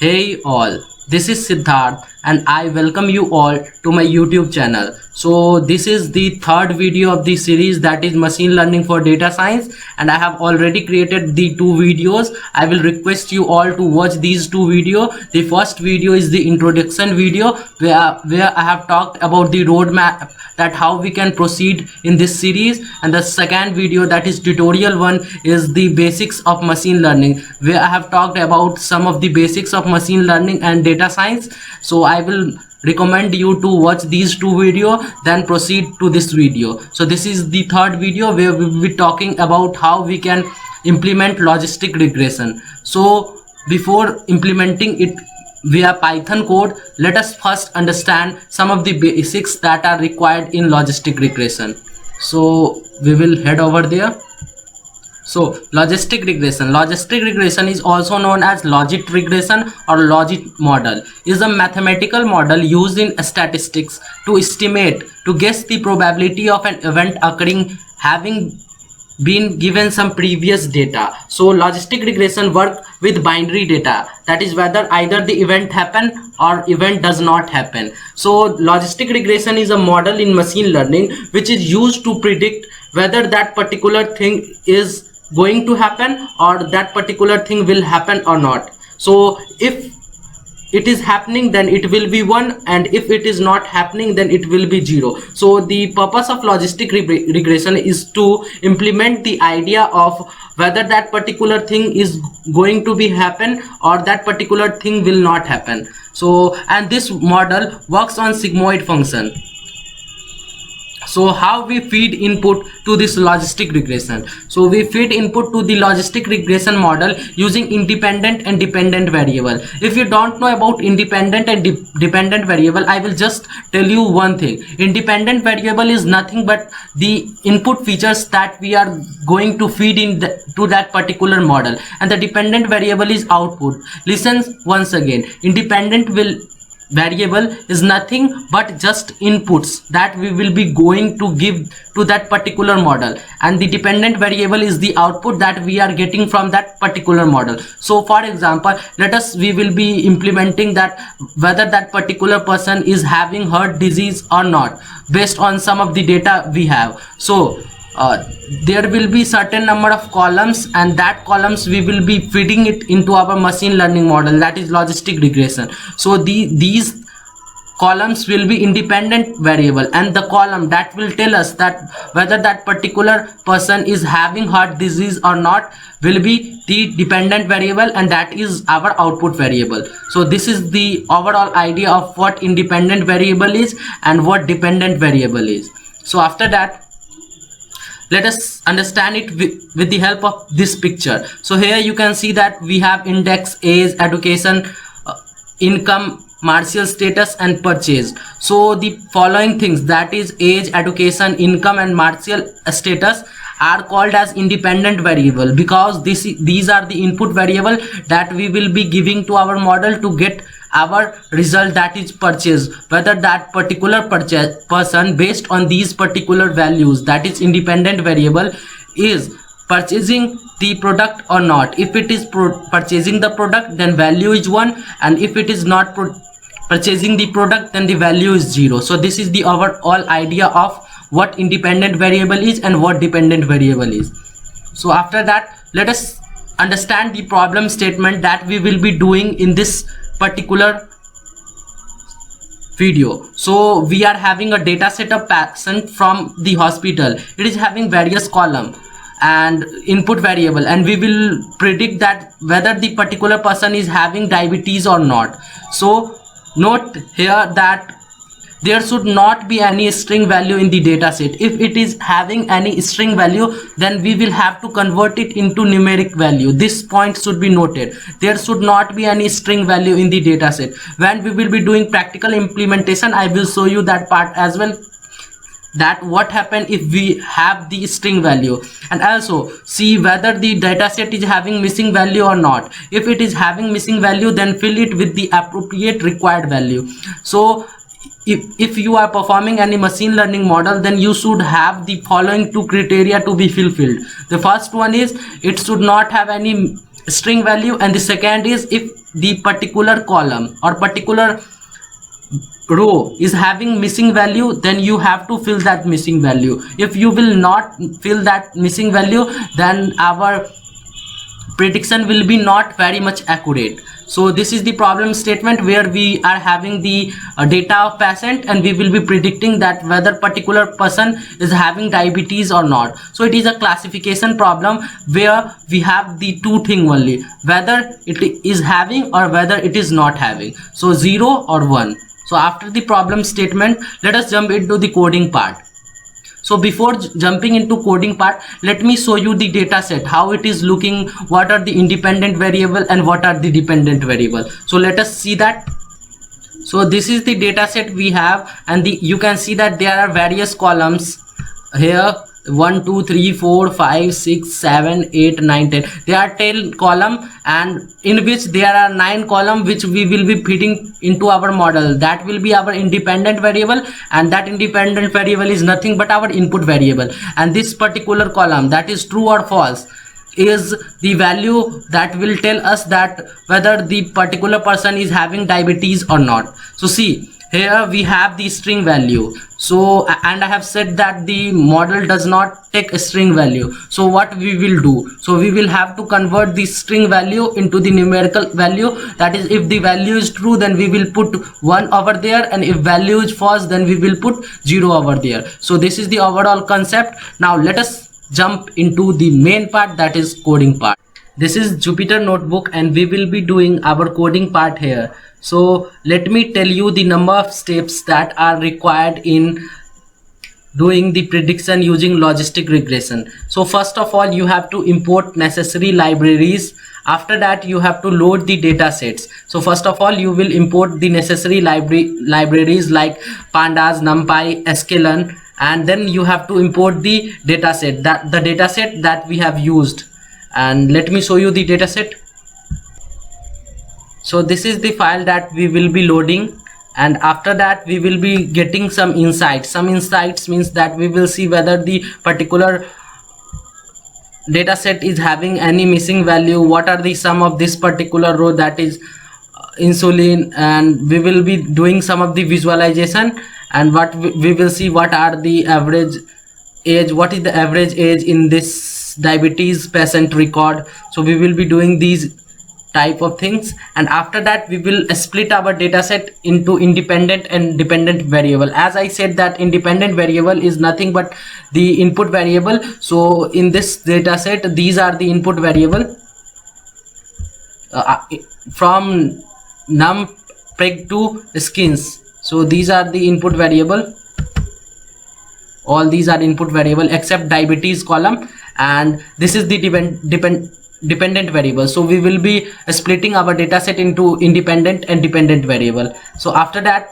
Hey all, this is Siddharth and I welcome you all to my YouTube channel. So this is the third video of the series, that is machine learning for data science, and I have already created the two videos. I will request you all to watch these two videos. The first video is the introduction video where I have talked about the roadmap, that how we can proceed in this series, and the second video, that is tutorial 1, is the basics of machine learning, where I have talked about some of the basics of machine learning and data science. So I will recommend you to watch these two videos, then proceed to this video. So this is the third video where we will be talking about how we can implement logistic regression. So before implementing it via Python code, let us first understand some of the basics that are required in logistic regression. So we will head over there. So logistic regression is also known as logic regression or logic model, is a mathematical model used in statistics to estimate, to guess the probability of an event occurring having been given some previous data. So logistic regression work with binary data, that is whether either the event happen or event does not happen. So logistic regression is a model in machine learning which is used to predict whether that particular thing is going to happen or that particular thing will happen or not. So if it is happening, then it will be 1, and if it is not happening, then it will be 0. So the purpose of logistic regression is to implement the idea of whether that particular thing is going to be happen or that particular thing will not happen. So, and this model works on sigmoid function. So how we feed input to this logistic regression? So we feed input to the logistic regression model using independent and dependent variable. If you don't know about independent and dependent variable, I will just tell you one thing. Independent variable is nothing but the input features that we are going to feed in to that particular model, and the dependent variable is output. Listen once again. Independent variable is nothing but just inputs that we will be going to give to that particular model, and the dependent variable is the output that we are getting from that particular model. So for example, we will be implementing that whether that particular person is having heart disease or not based on some of the data we have. So there will be certain number of columns, and that columns we will be feeding it into our machine learning model, that is logistic regression. So these columns will be independent variable, and the column that will tell us that whether that particular person is having heart disease or not will be the dependent variable, and that is our output variable. So this is the overall idea of what independent variable is and what dependent variable is. So after that, let us understand it with the help of this picture. So here you can see that we have index, age, education, income, marital status, and purchase. So the following things, that is age, education, income, and marital status, are called as independent variable because these are the input variable that we will be giving to our model to get our result, that is purchase, whether that particular person based on these particular values, that is independent variable, is purchasing the product or not. If it is purchasing the product, then value is 1, and if it is not purchasing the product, then the value is 0. So this is the overall idea of what independent variable is and what dependent variable is. So after that, let us understand the problem statement that we will be doing in this particular video. So we are having a data set of patient from the hospital. It is having various column and input variable, and we will predict that whether the particular person is having diabetes or not. So note here that there should not be any string value in the data set. If it is having any string value, then we will have to convert it into numeric value. This point should be noted. There should not be any string value in the data set. When we will be doing practical implementation, I will show you that part as well, that what happen if we have the string value, and also see whether the data set is having missing value or not. If it is having missing value, then fill it with the appropriate required value. So if you are performing any machine learning model, then you should have the following two criteria to be fulfilled. The first one is it should not have any string value, and the second is if the particular column or particular row is having missing value, then you have to fill that missing value. If you will not fill that missing value, then our prediction will be not very much accurate. So this is the problem statement where we are having the data of patient, and we will be predicting that whether particular person is having diabetes or not. So it is a classification problem where we have the two thing only, whether it is having or whether it is not having, so 0 or 1. So after the problem statement, let us jump into the coding part. So before jumping into coding part, let me show you the data set, how it is looking, what are the independent variable and what are the dependent variable. So let us see that. So this is the data set we have, and you can see that there are various columns here, 1 2 3 4 5 6 7 8 9 10. There are 10 column, and in which there are 9 column which we will be feeding into our model. That will be our independent variable, and that independent variable is nothing but our input variable. And this particular column, that is true or false, is the value that will tell us that whether the particular person is having diabetes or not. So see, here we have the string value. So, and I have said that the model does not take a string value. So what we will do, so we will have to convert the string value into the numerical value. That is, if the value is true, then we will put 1 over there, and if value is false, then we will put 0 over there. So this is the overall concept. Now let us jump into the main part, that is coding part. This is Jupyter Notebook, and we will be doing our coding part here. So let me tell you the number of steps that are required in doing the prediction using logistic regression. So first of all, you have to import necessary libraries. After that, you have to load the data sets. So first of all, you will import the necessary libraries like pandas, numpy, sklearn, and then you have to import the data set, the data set that we have used. And let me show you the data set. So this is the file that we will be loading, and after that we will be getting some insights. Some insights means that we will see whether the particular data set is having any missing value, what are the sum of this particular row, that is insulin, and we will be doing some of the visualization, and what we will see what are the average age, what is the average age in this diabetes patient record. So we will be doing these type of things, and after that we will split our data set into independent and dependent variable. As I said that independent variable is nothing but the input variable. So in this data set, these are the input variable from num, preg to skins. So these are the input variable, all these are input variable except diabetes column, and this is the dependent variable. So we will be splitting our data set into independent and dependent variable. So after that,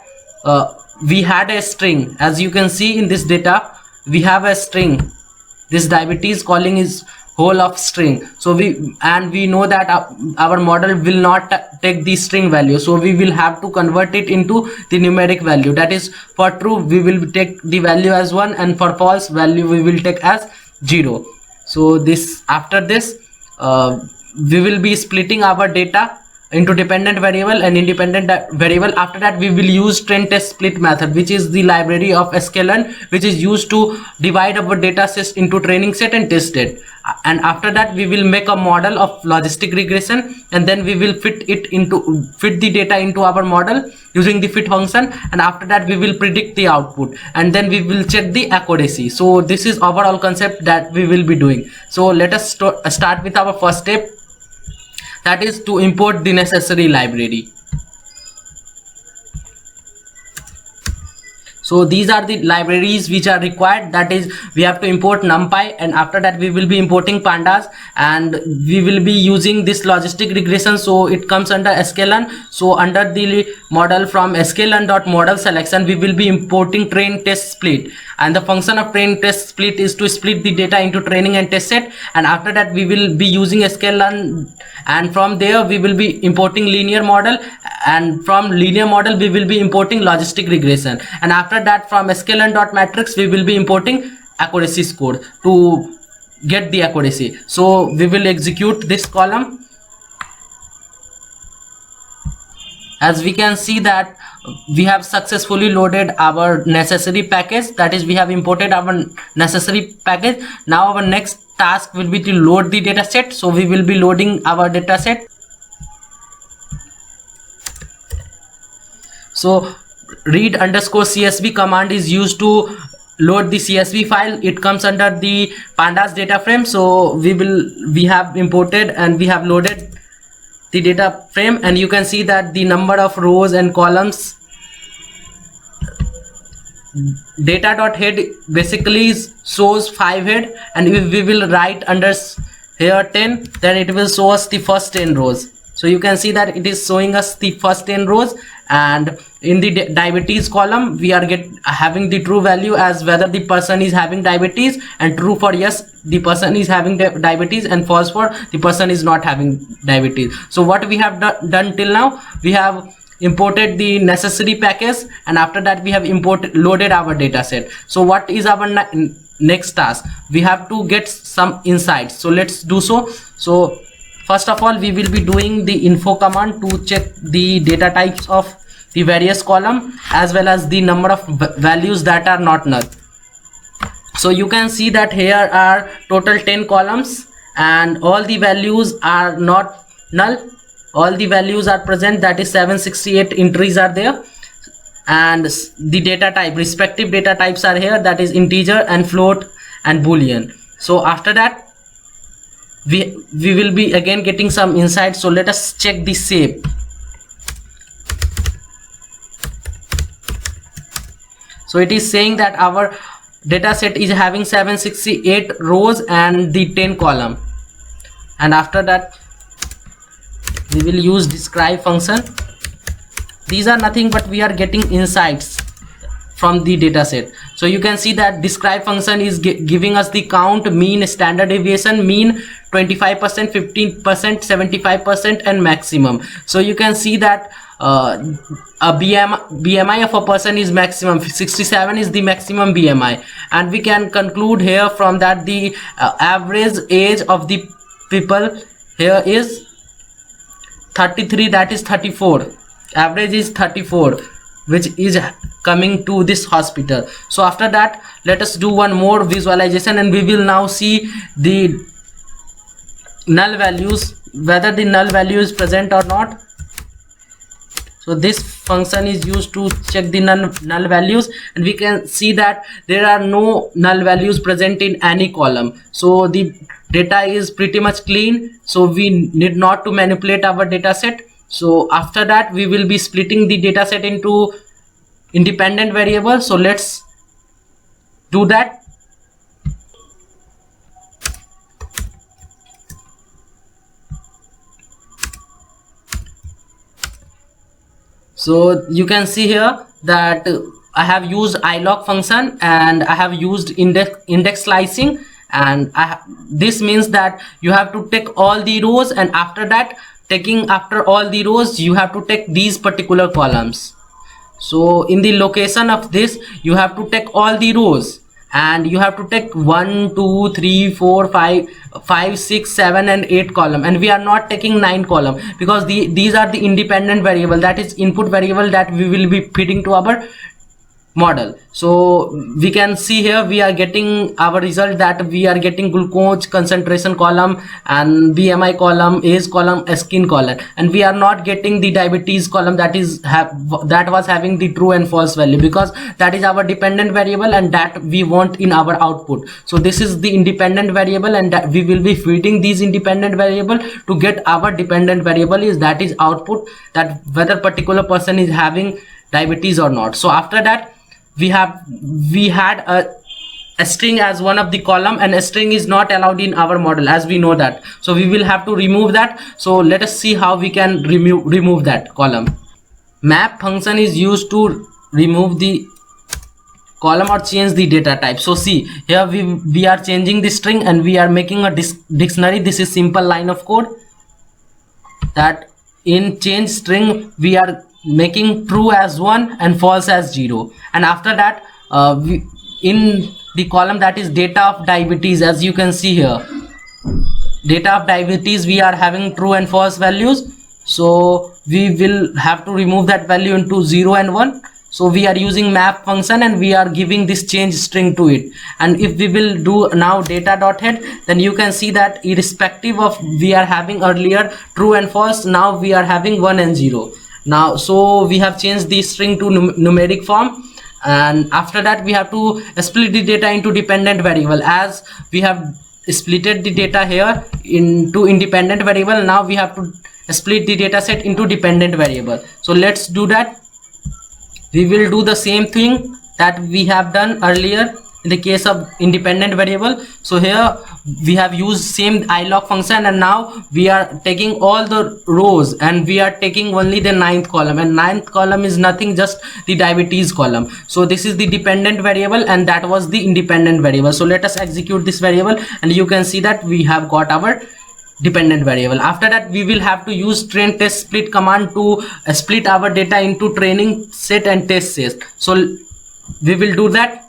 we had a string. As you can see in this data, we have a string. This diabetes calling is whole of string. So we know that our model will not take the string value, so we will have to convert it into the numeric value. That is, for true we will take the value as 1, and for false value we will take as 0. So this, after this, we will be splitting our data into dependent variable and independent variable. After that, we will use train test split method, which is the library of sklearn, which is used to divide our data set into training set and test set. And after that, we will make a model of logistic regression, and then we will fit the data into our model using the fit function, and after that we will predict the output, and then we will check the accuracy. So this is overall concept that we will be doing. So let us start with our first step, that is to import the necessary library. So these are the libraries which are required. That is, we have to import numpy, and after that we will be importing pandas, and we will be using this logistic regression. So it comes under sklearn. So under the model from sklearn.model selection, we will be importing train test split, and the function of train test split is to split the data into training and test set. And after that we will be using sklearn, and from there we will be importing linear model, and from linear model we will be importing logistic regression, and after that from sklearn.matrix we will be importing accuracy score to get the accuracy. So we will execute this column, as we can see that we have successfully loaded our necessary package, that is we have imported our necessary package. Now our next task will be to load the data set. So we will be loading our data set. So read underscore CSV command is used to load the CSV file. It comes under the pandas data frame. So we have imported and we have loaded the data frame, and you can see that the number of rows and columns, data.head basically shows 5 head, and if we will write under here 10, then it will show us the first 10 rows. So you can see that it is showing us the first 10 rows, and in the diabetes column we are having the true value as whether the person is having diabetes, and true for yes the person is having diabetes, and false for the person is not having diabetes. So what we have done till now, we have imported the necessary package, and after that we have loaded our data set. So what is our next task? We have to get some insights, so let's do so. So first of all, we will be doing the info command to check the data types of the various column as well as the number of values that are not null. So you can see that here are total 10 columns and all the values are not null. All the values are present, that is 768 entries are there, and the data type, respective data types are here, that is integer and float and boolean. So after that we will be again getting some insights. So let us check the shape. So it is saying that our data set is having 768 rows and the 10 column, and after that we will use describe function. These are nothing but we are getting insights from the data set. So you can see that describe function is giving us the count, mean, standard deviation, mean 25%, 15%, 75% and maximum. So you can see that a BMI of a person is maximum 67 is the maximum BMI, and we can conclude here from that the average age of the people here is 33, that is 34, average is 34, which is coming to this hospital. So after that let us do one more visualization, and we will now see the null values, whether the null value is present or not. So this function is used to check the null values, and we can see that there are no null values present in any column. So the data is pretty much clean, so we need not to manipulate our data set. So after that we will be splitting the data set into independent variables. So let's do that. So you can see here that I have used ilog function and I have used index slicing, and this means that you have to take all the rows, and after that after all the rows you have to take these particular columns. So in the location of this you have to take all the rows, and you have to take 1 2 3 4 5 6 7 and 8 column, and we are not taking 9 column because these are the independent variable, that is input variable that we will be feeding to our model. So we can see here we are getting our result, that we are getting glucose concentration column and BMI column, age column, skin column, and we are not getting the diabetes column that was having the true and false value, because that is our dependent variable and that we want in our output. So this is the independent variable, and that we will be feeding these independent variable to get our dependent variable is, that is output, that whether particular person is having diabetes or not. So after that we had a string as one of the column, and a string is not allowed in our model, as we know that. So we will have to remove that. So let us see how we can remove that column. Map function is used to remove the column or change the data type. So see here we are changing the string and we are making a dictionary. This is simple line of code, that in change string we are making true as 1 and false as 0, and after that in the column that is data of diabetes, as you can see here, data of diabetes we are having true and false values, So we will have to remove that value into 0 and 1. So we are using map function and we are giving this change string to it. And if we will do now data.head, then you can see that irrespective of we are having earlier true and false, now we are having 1 and 0 now. So we have changed the string to numeric form, and after that we have to split the data into dependent variable. As we have splitted the data here into independent variable, now we have to split the data set into dependent variable. So let's do that. We will do the same thing that we have done earlier in the case of independent variable. So here we have used same ilog function, and now we are taking all the rows and we are taking only the ninth column, and ninth column is nothing, just the diabetes column. So this is the dependent variable and that was the independent variable. So let us execute this variable and you can see that we have got our dependent variable. After that we will have to use train test split command to split our data into training set and test set. So we will do that.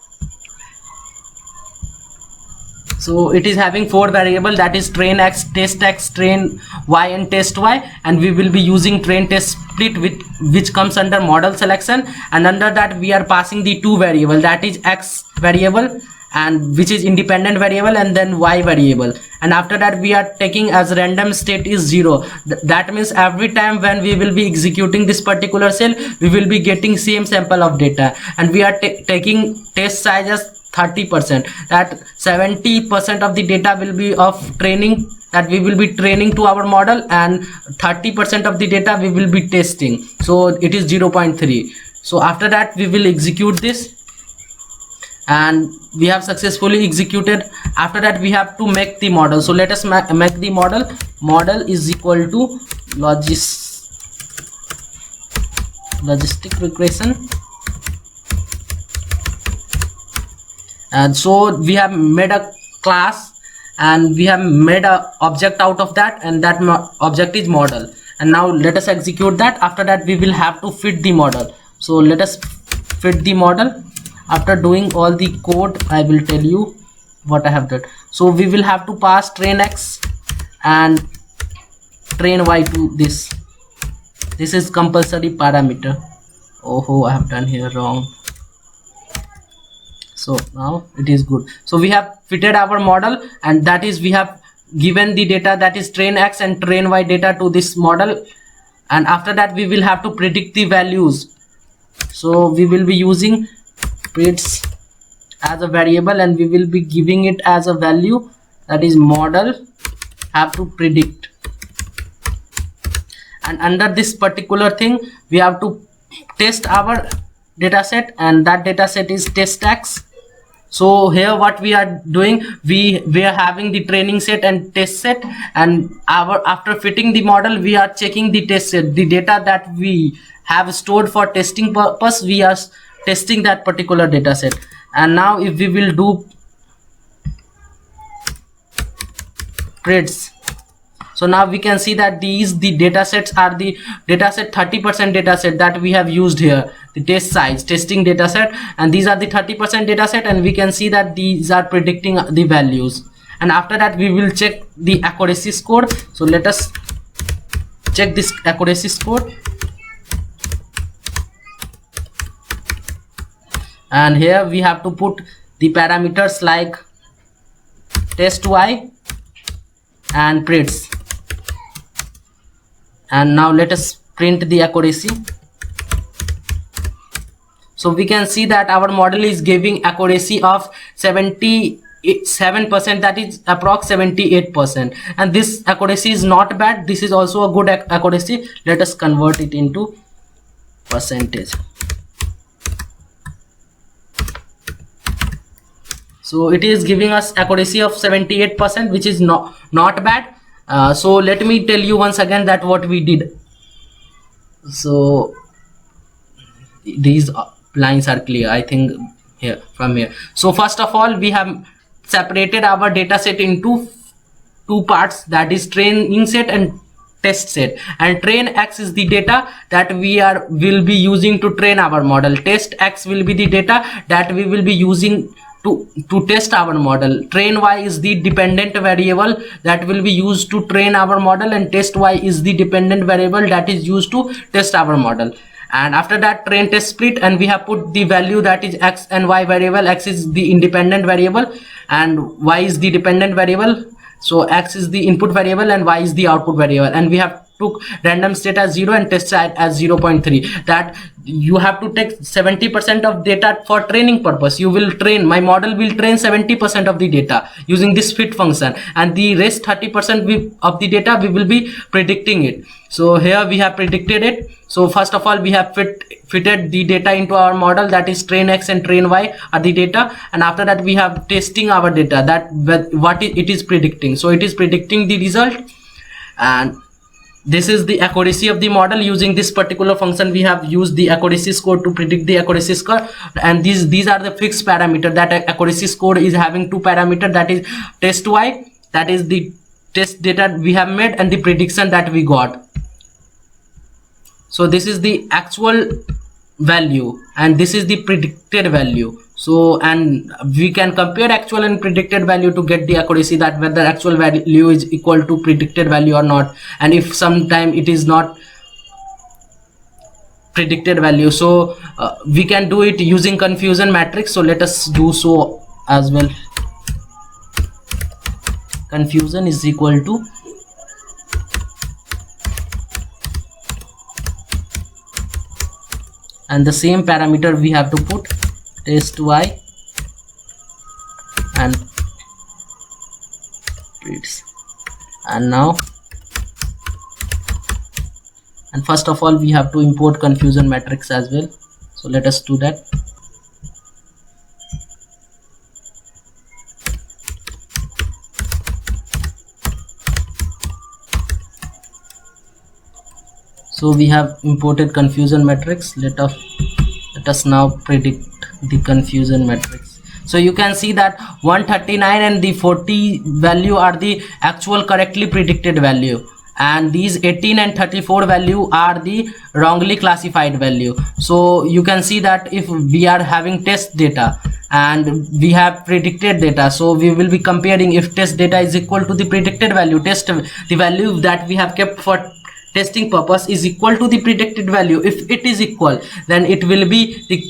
So it is having 4 variable, that is train x, test x, train y and test y, and we will be using train test split with which comes under model selection, and under that we are passing the 2 variable, that is x variable and which is independent variable, and then y variable, and after that we are taking as random state is 0. That means every time when we will be executing this particular cell, we will be getting same sample of data, and we are taking test size as 30%, that 70% of the data will be of training that we will be training to our model, and 30% of the data we will be testing, so it is 0.3. so after that we will execute this and we have successfully executed. After that we have to make the model. So let us make the model. Model is equal to logistic regression, and so we have made a class and we have made a object out of that, and that object is model. And now let us execute that. After that we will have to fit the model. So let us fit the model. After doing all the code, I will tell you what I have done. So we will have to pass train x and train y to this. This is compulsory parameter. Oh, I have done here wrong. So now it is good. So we have fitted our model, and that is we have given the data, that is train x and train y data to this model, and after that we will have to predict the values. So we will be using predict as a variable and we will be giving it as a value, that is model have to predict, and under this particular thing we have to test our data set, and that data set is test x. So here what we are doing, we are having the training set and test set, and after fitting the model we are checking the test set, the data that we have stored for testing purpose, we are testing that particular data set. And now if we will do grids, so now we can see that the data sets are the data set 30% data set that we have used here, the test size testing data set, and these are the 30% data set, and we can see that these are predicting the values. And after that we will check the accuracy score. So let us check this accuracy score, and here we have to put the parameters like test y and preds. And now let us print the accuracy. So we can see that our model is giving accuracy of 77%, that is approx 78%, and this accuracy is not bad. This is also a good accuracy. Let us convert it into percentage. So it is giving us accuracy of 78%, which is not bad. So let me tell you once again that what we did. So these lines are clear, I think, here from here. So first of all we have separated our data set into 2 parts, that is training set and test set, and train x is the data that will be using to train our model. Test x will be the data that we will be using to test our model. Train y is the dependent variable that will be used to train our model, and test y is the dependent variable that is used to test our model. And after that, train test split, and we have put the value that is x and y variable. X is the independent variable and y is the dependent variable. So x is the input variable and y is the output variable, and we have took random state as 0 and test state as 0.3. That you have to take 70% of data for training purpose. You will train, my model will train 70% of the data using this fit function, and the rest 30% of the data we will be predicting it. So here we have predicted it. So first of all, we have fitted the data into our model, that is train x and train y are the data, and after that we have testing our data, that what it is predicting. So it is predicting the result, and this is the accuracy of the model. Using this particular function, we have used the accuracy score to predict the accuracy score, and these are the fixed parameter. That accuracy score is having two parameter, that is test y, that is the test data we have made, and the prediction that we got. So this is the actual value and this is the predicted value. So, and we can compare actual and predicted value to get the accuracy, that whether actual value is equal to predicted value or not, and if sometime it is not predicted value. So we can do it using confusion matrix. So let us do so as well. Confusion is equal to and the same parameter we have to put test y and now, and first of all we have to import confusion matrix as well. So let us do that. So we have imported confusion matrix. Let us now predict the confusion matrix. So you can see that 139 and the 40 value are the actual correctly predicted value, and these 18 and 34 value are the wrongly classified value. So you can see that if we are having test data and we have predicted data, so we will be comparing if test data is equal to the predicted value, the value that we have kept for testing purpose is equal to the predicted value. If it is equal, then it will be the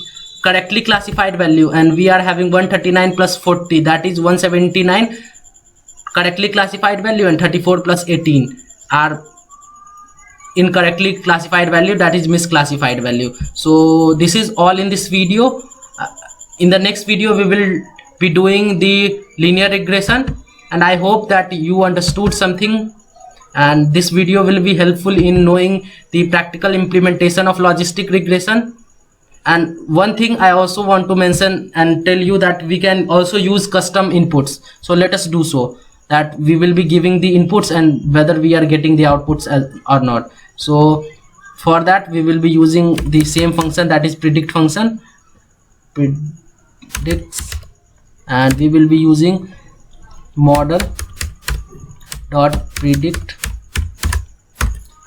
correctly classified value, and we are having 139 plus 40, that is 179 correctly classified value, and 34 plus 18 are incorrectly classified value, that is misclassified value. So this is all in this video. In the next video we will be doing the linear regression, and I hope that you understood something, and this video will be helpful in knowing the practical implementation of logistic regression. And one thing I also want to mention and tell you, that we can also use custom inputs. So let us do so, that we will be giving the inputs and whether we are getting the outputs or not. So for that we will be using the same function, that is predict function, predicts, and we will be using model dot predict,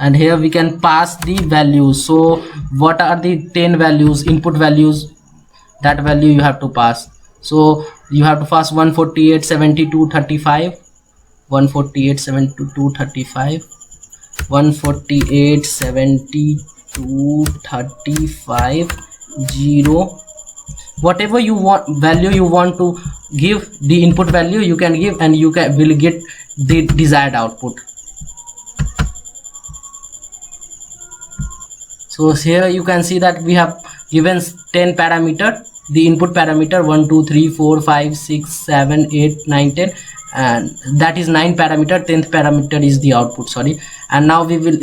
and here we can pass the values. So what are the 10 values, input values, that value you have to pass. So you have to pass 148 72 35, 148 72 35, 148 72 35 0, whatever you want value you want to give, the input value you can give, and you will get the desired output. So here you can see that we have given 10 parameter, the input parameter 1 2 3 4 5 6 7 8 9 10, and that is 9 parameter, 10th parameter is the output, sorry. And now we will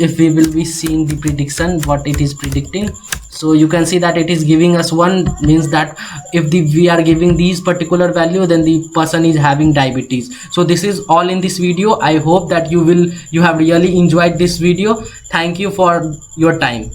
be seeing the prediction, what it is predicting. So you can see that it is giving us 1, means that if we are giving these particular value, then the person is having diabetes. So this is all in this video. I hope that you have really enjoyed this video. Thank you for your time.